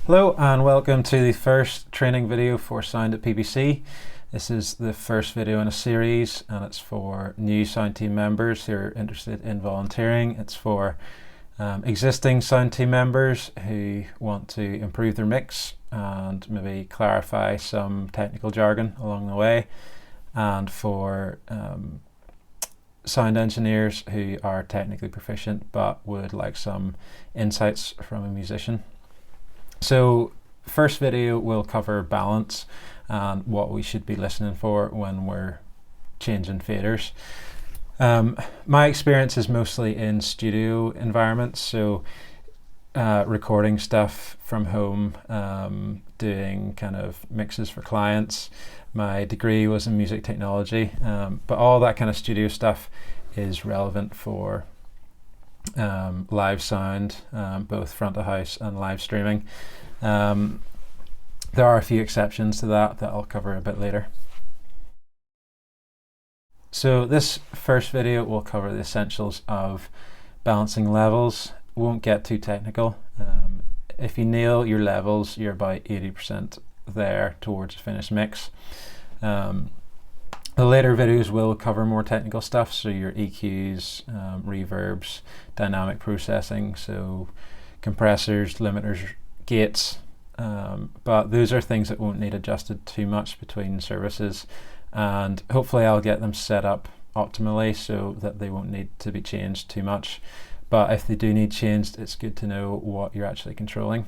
Hello and welcome to the first training video for Sound at PBC. This is the first video in a series and it's for new Sound team members who are interested in volunteering. It's for existing Sound team members who want to improve their mix and maybe clarify some technical jargon along the way, and for sound engineers who are technically proficient but would like some insights from a musician. So first video will cover balance and what we should be listening for when we're changing faders. My experience is mostly in studio environments, so recording stuff from home, doing kind of mixes for clients. My degree was in music technology, but all that kind of studio stuff is relevant for live sound, both front of house and live streaming. There are a few exceptions to that I'll cover a bit later. So this first video will cover the essentials of balancing levels. Won't get too technical. If you nail your levels, you're about 80% there towards a finished mix. The later videos will cover more technical stuff, so your EQs, reverbs, dynamic processing, so compressors, limiters, gates, but those are things that won't need adjusted too much between services, and hopefully I'll get them set up optimally so that they won't need to be changed too much. But if they do need changed, it's good to know what you're actually controlling.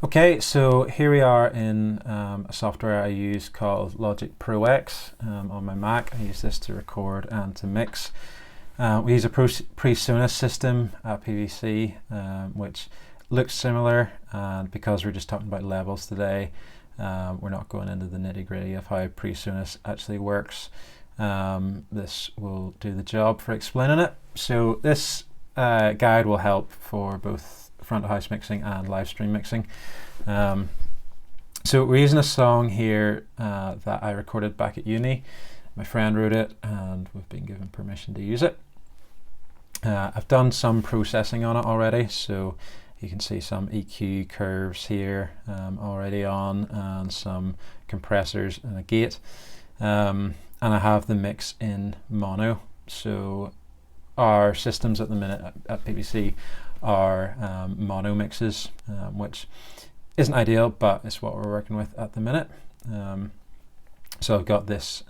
Okay, so here we are in a software I use called Logic Pro X on my Mac. I use this to record and to mix. We use a PreSonus system at PBC, which looks similar, and because we're just talking about levels today, we're not going into the nitty-gritty of how PreSonus actually works. This will do the job for explaining it. So this guide will help for both front of house mixing and live stream mixing. So we're using a song here that I recorded back at uni. My friend wrote it and we've been given permission to use it. I've done some processing on it already, so you can see some EQ curves here already on, and some compressors and a gate, and I have the mix in mono. So our systems at the minute at PBC are mono mixes, which isn't ideal, but it's what we're working with at the minute. So I've got this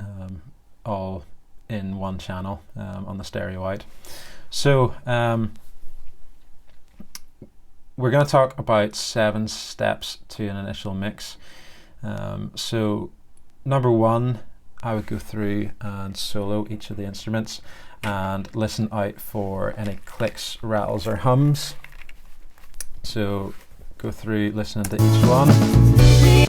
all in one channel on the stereo out. So we're going to talk about 7 steps to an initial mix. So number 1, I would go through and solo each of the instruments and listen out for any clicks, rattles or hums. So go through listening to each one.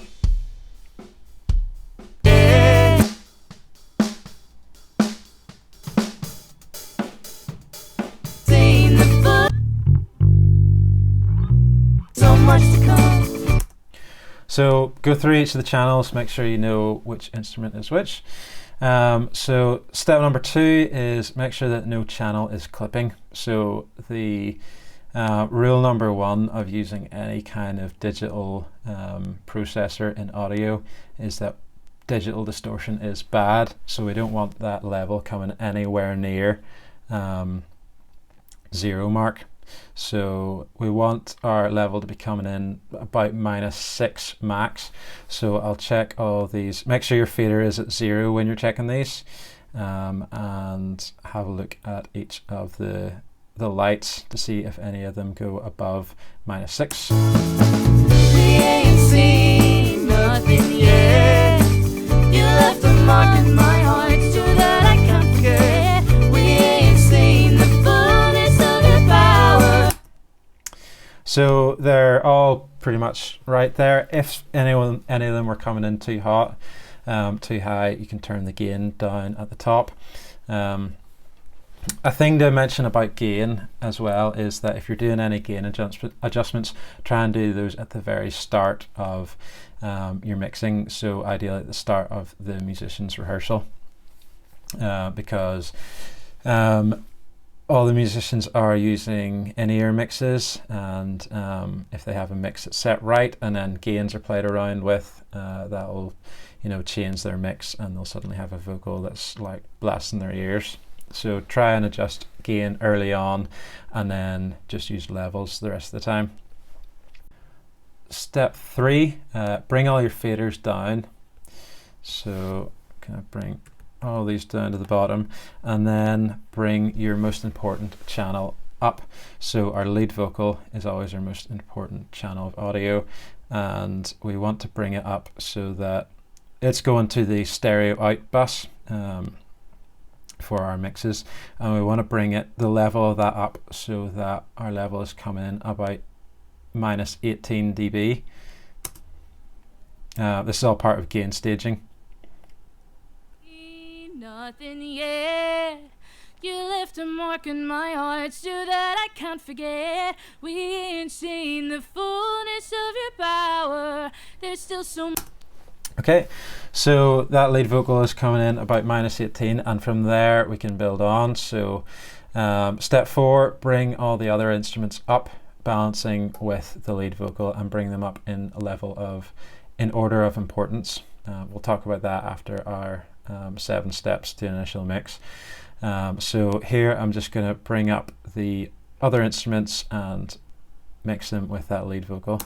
So go through each of the channels, make sure you know which instrument is which. So step number 2 is make sure that no channel is clipping. So the rule number 1 of using any kind of digital processor in audio is that digital distortion is bad. So we don't want that level coming anywhere near 0 mark. So we want our level to be coming in about -6 max. So I'll check all these, make sure your fader is at 0 when you're checking these, and have a look at each of the lights to see if any of them go above -6. We ain't seen nothing yet. You left a mark in my heart so that I can't forget. We ain't seen the fullness of your power. So they're all pretty much right there. If any of them were coming in too hot, too high, you can turn the gain down at the top. A thing to mention about gain as well is that if you're doing any gain adjustments, try and do those at the very start of your mixing. So ideally at the start of the musician's rehearsal, because all the musicians are using in-ear mixes, and if they have a mix that's set right and then gains are played around with, that'll change their mix and they'll suddenly have a vocal that's like blasting their ears. So try and adjust gain early on and then just use levels the rest of the time. Step 3, bring all your faders down. So kind of bring all these down to the bottom and then bring your most important channel up. So our lead vocal is always our most important channel of audio, and we want to bring it up so that it's going to the stereo out bus for our mixes, and we want to bring the level of that up so that our level is coming in about minus 18 dB. This is all part of gain staging. Nothing yet. You left a mark in my heart so that I can't forget. We ain't seen the fullness of your power. There's still so much. Okay, so that lead vocal is coming in about minus 18, and from there we can build on. So step 4, bring all the other instruments up, balancing with the lead vocal, and bring them up in order of importance. We'll talk about that after our 7 steps to initial mix. So here I'm just going to bring up the other instruments and mix them with that lead vocal.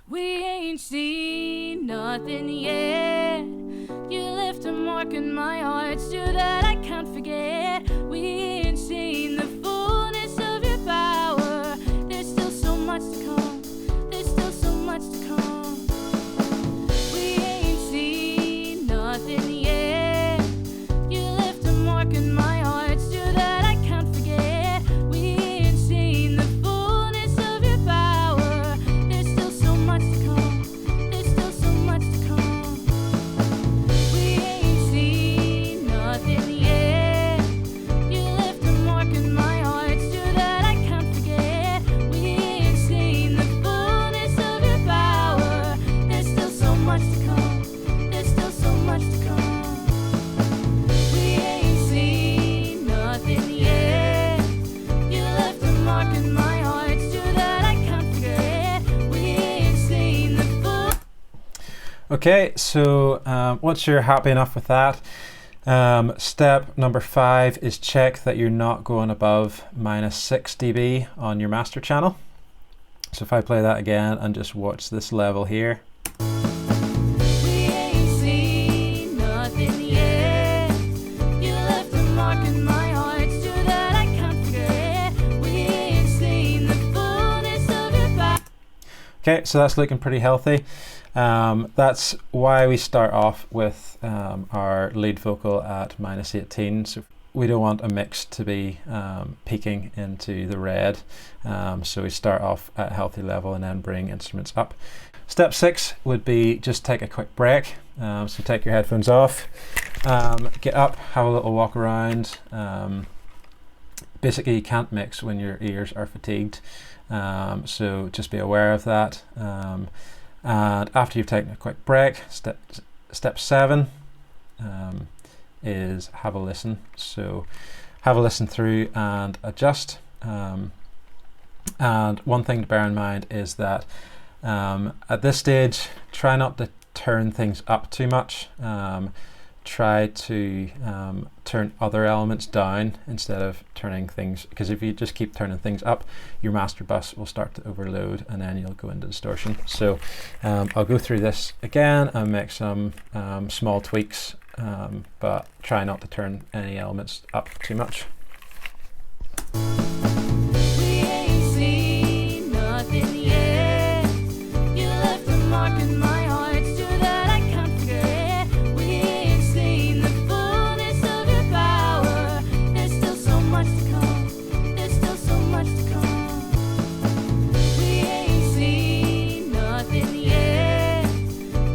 We ain't seen nothing yet. You left a mark in my heart so that I can't forget. We ain't seen the fullness of your power. There's still so much to come. There's still so much to come. We ain't seen nothing yet. You left a mark in my heart so that I can't forget. We ain't seen the fullness of your power. There's still so much to come. There's still so much to come. We ain't seen nothing yet. You left a mark in my heart so that I can't forget. We ain't seen the fullness of your power. There's still so much to come. There's still so much to come. We ain't seen nothing yet. You left a mark in my heart so that I can't forget. We ain't seen the full. Okay, so once you're happy enough with that, step number 5 is check that you're not going above minus 6 dB on your master channel. So if I play that again and just watch this level here. We ain't seen nothing yet. You left a mark in my heart so that I can't forget. We ain't seen the fullness of your power. Okay, so that's looking pretty healthy. That's why we start off with our lead vocal at minus 18. So we don't want a mix to be peaking into the red. So we start off at a healthy level and then bring instruments up. Step 6 would be just take a quick break. So take your headphones off, get up, have a little walk around. Basically you can't mix when your ears are fatigued. So just be aware of that. And after you've taken a quick break, step 7 is have a listen. So have a listen through and adjust. And one thing to bear in mind is that at this stage, try not to turn things up too much. Try to turn other elements down instead of turning things, because if you just keep turning things up, your master bus will start to overload and then you'll go into distortion. So I'll go through this again and make some small tweaks, but try not to turn any elements up too much. We ain't seen nothing yet. You left a mark in my heart so that I can't forget. We ain't seen the fullness of your power. There's still so much to come. There's still so much to come. We ain't seen nothing yet.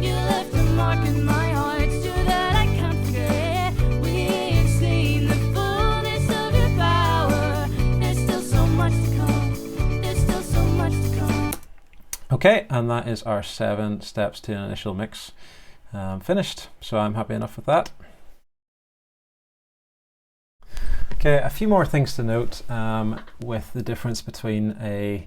You left a mark in my heart so that I can't forget. We ain't seen the fullness of your power. There's still so much to come. There's still so much to come. Okay, and that is our 7 steps to an initial mix finished. So I'm happy enough with that. Okay, a few more things to note with the difference between a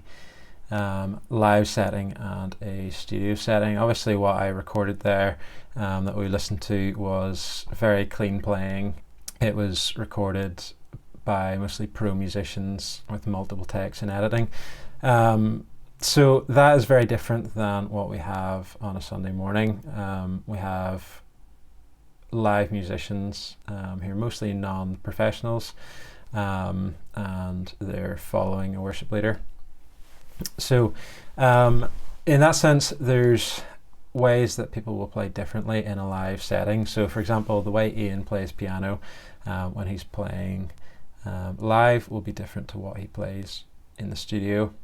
live setting and a studio setting. Obviously what I recorded there that we listened to was very clean playing. It was recorded by mostly pro musicians with multiple takes and editing. So that is very different than what we have on a Sunday morning. We have live musicians who are mostly non-professionals, and they're following a worship leader. So in that sense, there's ways that people will play differently in a live setting. So for example, the way Ian plays piano when he's playing live will be different to what he plays in the studio.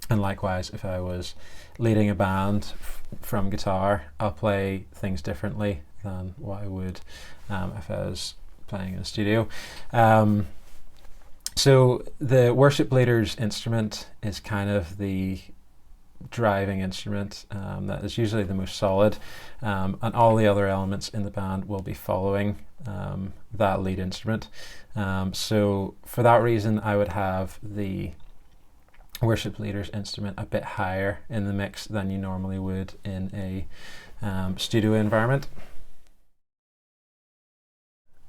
And likewise, if I was leading a band from guitar, I'll play things differently than what I would if I was playing in a studio. So the worship leader's instrument is kind of the driving instrument that is usually the most solid, and all the other elements in the band will be following that lead instrument. So for that reason, I would have the worship leader's instrument a bit higher in the mix than you normally would in a studio environment.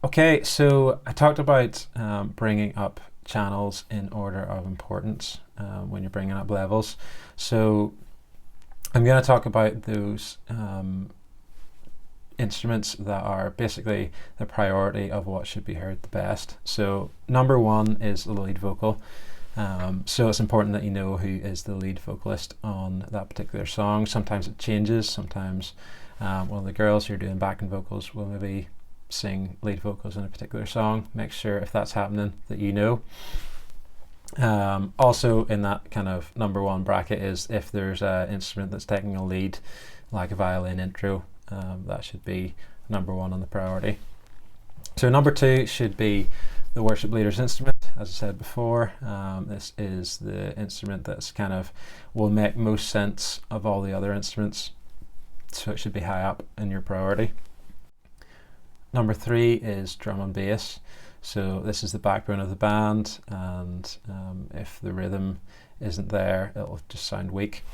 Okay, so I talked about bringing up channels in order of importance when you're bringing up levels. So I'm going to talk about those instruments that are basically the priority of what should be heard the best. So number one is the lead vocal. So it's important that you know who is the lead vocalist on that particular song. Sometimes it changes. Sometimes one of the girls who are doing backing vocals will maybe sing lead vocals in a particular song. Make sure if that's happening that you know. Also in that kind of number one bracket is if there's an instrument that's taking a lead, like a violin intro, that should be number one on the priority. So number two should be the worship leader's instrument. As I said before, this is the instrument that's kind of will make most sense of all the other instruments, so it should be high up in your priority. Number three is drum and bass. So this is the backbone of the band, and if the rhythm isn't there, it'll just sound weak.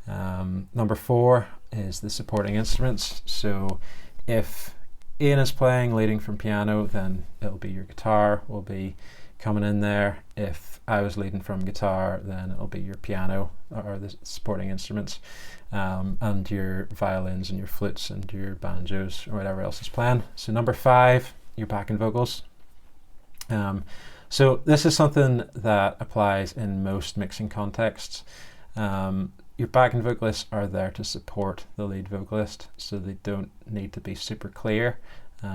Number four is the supporting instruments. So if Ian is playing leading from piano, then it'll be your guitar will be coming in there. If I was leading from guitar, then it'll be your piano or the supporting instruments, and your violins and your flutes and your banjos or whatever else is playing. So number five, your backing vocals. So this is something that applies in most mixing contexts. Your backing vocalists are there to support the lead vocalist, so they don't need to be super clear.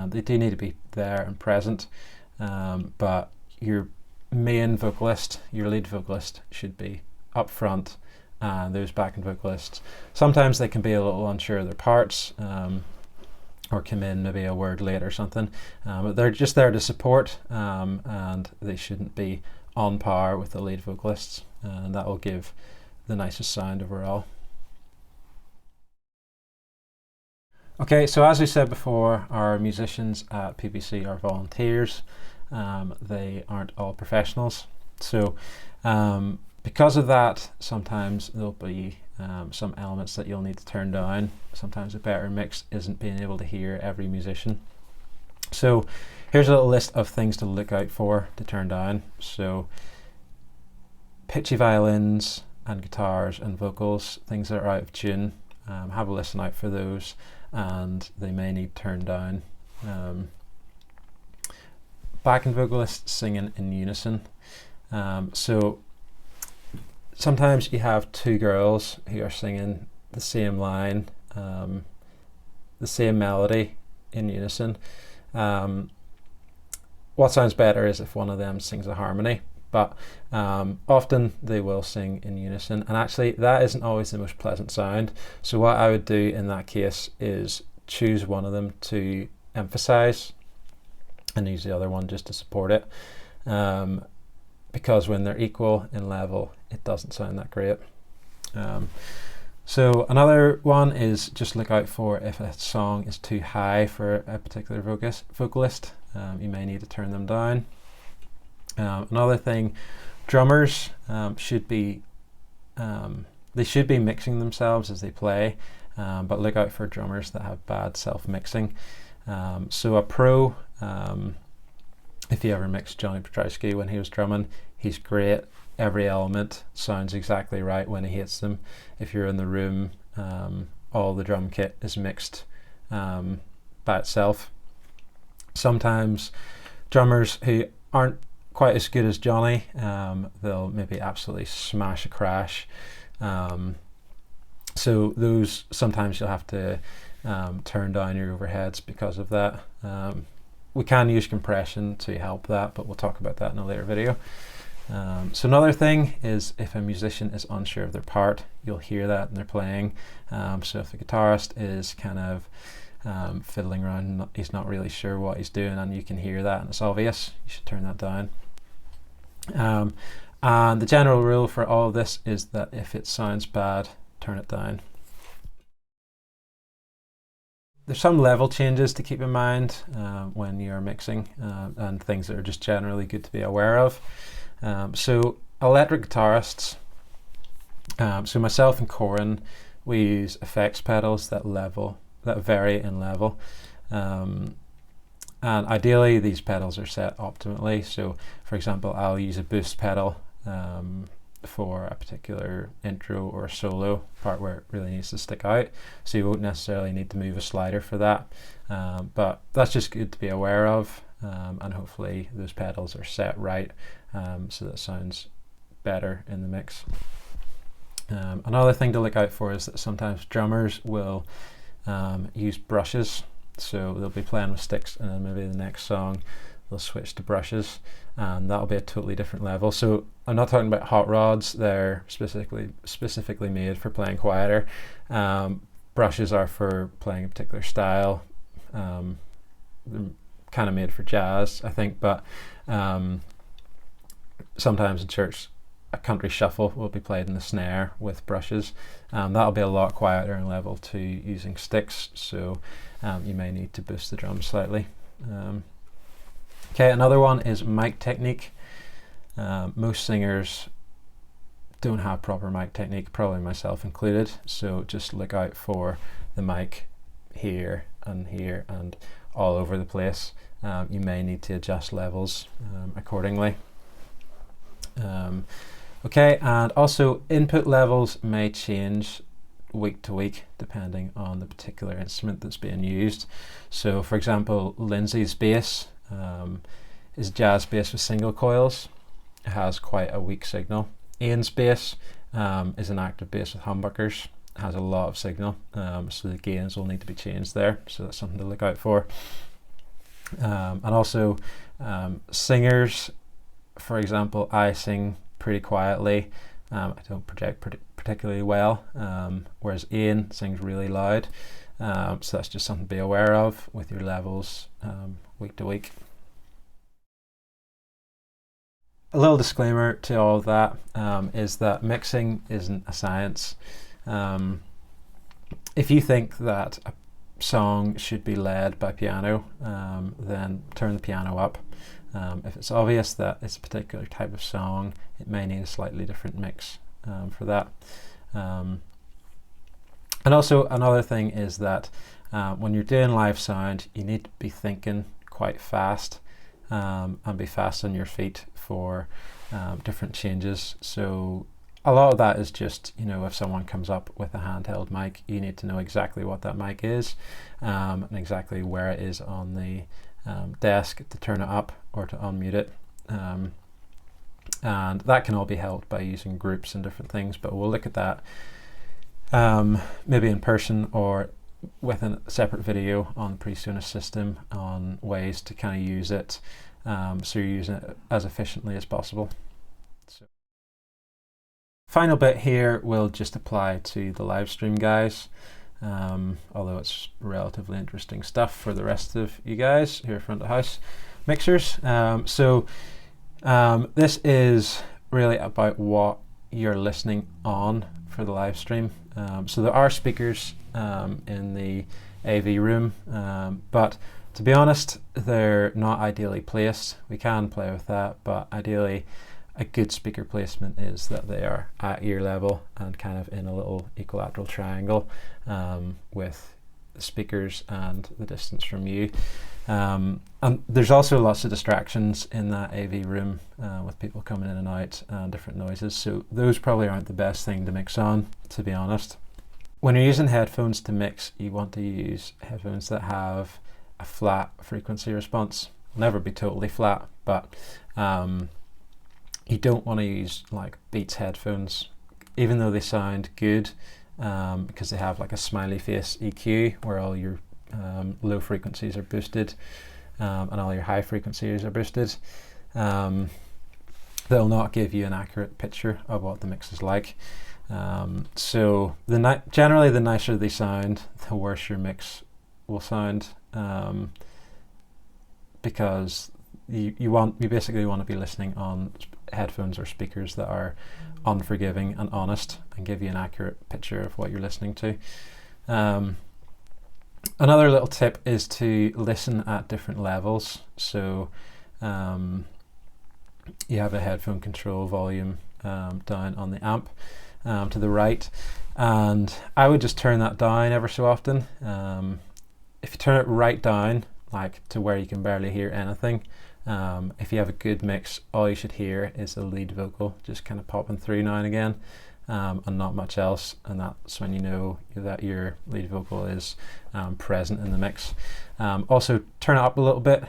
They do need to be there and present, but your main vocalist, your lead vocalist, should be up front, and those backing vocalists, sometimes they can be a little unsure of their parts, or come in maybe a word late or something, but they're just there to support, and they shouldn't be on par with the lead vocalists, and that will give the nicest sound overall. Okay, so as we said before, our musicians at PBC are volunteers. They aren't all professionals. So because of that, sometimes there'll be some elements that you'll need to turn down. Sometimes a better mix isn't being able to hear every musician. So here's a little list of things to look out for to turn down. So pitchy violins and guitars and vocals, things that are out of tune, have a listen out for those, and they may need turned down. Backing vocalists singing in unison. So sometimes you have two girls who are singing the same line, the same melody in unison. What sounds better is if one of them sings a harmony, but often they will sing in unison, and actually that isn't always the most pleasant sound. So what I would do in that case is choose one of them to emphasize and use the other one just to support it, because when they're equal in level, it doesn't sound that great. So another one is just look out for if a song is too high for a particular vocalist. You may need to turn them down. Another thing, drummers should be mixing themselves as they play, but look out for drummers that have bad self-mixing. So a pro, if you ever mixed Johnny Petrowski when he was drumming, he's great. Every element sounds exactly right when he hits them. If you're in the room, all the drum kit is mixed by itself. Sometimes drummers who aren't quite as good as Johnny, they'll maybe absolutely smash a crash. So those, sometimes you'll have to turn down your overheads because of that. We can use compression to help that, but we'll talk about that in a later video. So another thing is, if a musician is unsure of their part, you'll hear that in their playing. So if the guitarist is kind of fiddling around, he's not really sure what he's doing, and you can hear that and it's obvious, you should turn that down. And the general rule for all of this is that if it sounds bad, turn it down. There's some level changes to keep in mind when you're mixing, and things that are just generally good to be aware of. So electric guitarists, so myself and Corin, we use effects pedals that vary in level, and ideally these pedals are set optimally. So for example, I'll use a boost pedal for a particular intro or solo part where it really needs to stick out, so you won't necessarily need to move a slider for that, but that's just good to be aware of, and hopefully those pedals are set right, so that it sounds better in the mix. Another thing to look out for is that sometimes drummers will use brushes, so they'll be playing with sticks and then maybe the next song they'll switch to brushes, and that'll be a totally different level. So I'm not talking about hot rods, they're specifically made for playing quieter. Brushes are for playing a particular style, kind of made for jazz, I think, but sometimes in church a country shuffle will be played in the snare with brushes. That'll be a lot quieter in level to using sticks, so you may need to boost the drums slightly. Okay, another one is mic technique. Most singers don't have proper mic technique, probably myself included, so just look out for the mic here and all over the place. You may need to adjust levels accordingly. Okay, and also input levels may change week to week depending on the particular instrument that's being used. So for example, Lindsay's bass is a jazz bass with single coils. It has quite a weak signal. Ian's bass is an active bass with humbuckers. It has a lot of signal, so the gains will need to be changed there, so that's something to look out for. And also singers, for example, I sing pretty quietly. I don't project particularly well, whereas Ian sings really loud. So that's just something to be aware of with your levels week to week. A little disclaimer to all of that is that mixing isn't a science. If you think that a song should be led by piano, then turn the piano up. If it's obvious that it's a particular type of song, it may need a slightly different mix for that. And also another thing is that when you're doing live sound, you need to be thinking quite fast and be fast on your feet for different changes. So a lot of that is just, you know, if someone comes up with a handheld mic, you need to know exactly what that mic is and exactly where it is on the desk to turn it up or to unmute it. And that can all be helped by using groups and different things, but we'll look at that maybe in person or with a separate video on the PreSonus system on ways to kind of use it so you're using it as efficiently as possible. So, final bit here will just apply to the live stream guys, although it's relatively interesting stuff for the rest of you guys here front of house mixers. This is really about what you're listening on for the live stream. So there are speakers in the AV room, but To be honest, they're not ideally placed. We can play with that, but ideally a good speaker placement is that they are at ear level and kind of in a little equilateral triangle with the speakers and the distance from you. And there's also lots of distractions in that AV room with people coming in and out and different noises, so those probably aren't the best thing to mix on, to be honest. When you're using headphones to mix, you want to use headphones that have a flat frequency response. It'll never be totally flat, but you don't want to use like Beats headphones, even though they sound good, because they have like a smiley face EQ where all your low frequencies are boosted and all your high frequencies are boosted. They'll not give you an accurate picture of what the mix is like. So generally the nicer they sound, the worse your mix will sound, because you basically want to be listening on headphones or speakers that are unforgiving and honest and give you an accurate picture of what you're listening to. Another little tip is to listen at different levels. So you have a headphone control volume down on the amp to the right, and I would just turn that down ever so often. If you turn it right down, like to where you can barely hear anything, if you have a good mix, all you should hear is the lead vocal just kind of popping through now and again, and not much else, and that's when you know that your lead vocal is present in the mix. Also turn it up a little bit,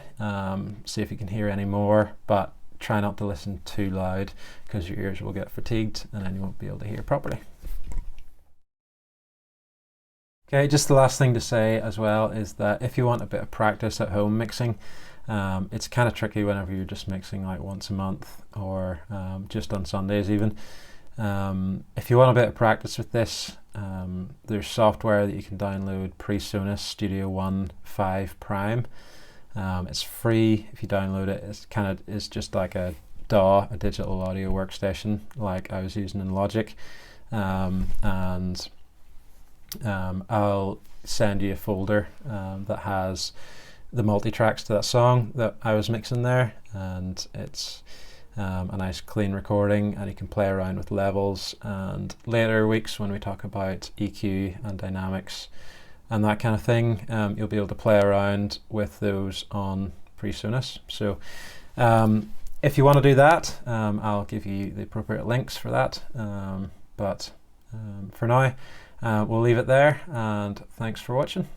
see if you can hear any more, but try not to listen too loud because your ears will get fatigued and then you won't be able to hear properly. Okay, just the last thing to say as well is that if you want a bit of practice at home mixing, it's kind of tricky whenever you're just mixing like once a month or just on Sundays even. If you want a bit of practice with this, there's software that you can download, PreSonus Studio One 5 Prime. It's free if you download it. It's just like a DAW, a digital audio workstation, like I was using in Logic, and I'll send you a folder that has the multi-tracks to that song that I was mixing there, and it's a nice clean recording, and you can play around with levels, and later weeks when we talk about EQ and dynamics and that kind of thing, you'll be able to play around with those on PreSonus. So if you want to do that, I'll give you the appropriate links for that, but for now we'll leave it there, and thanks for watching.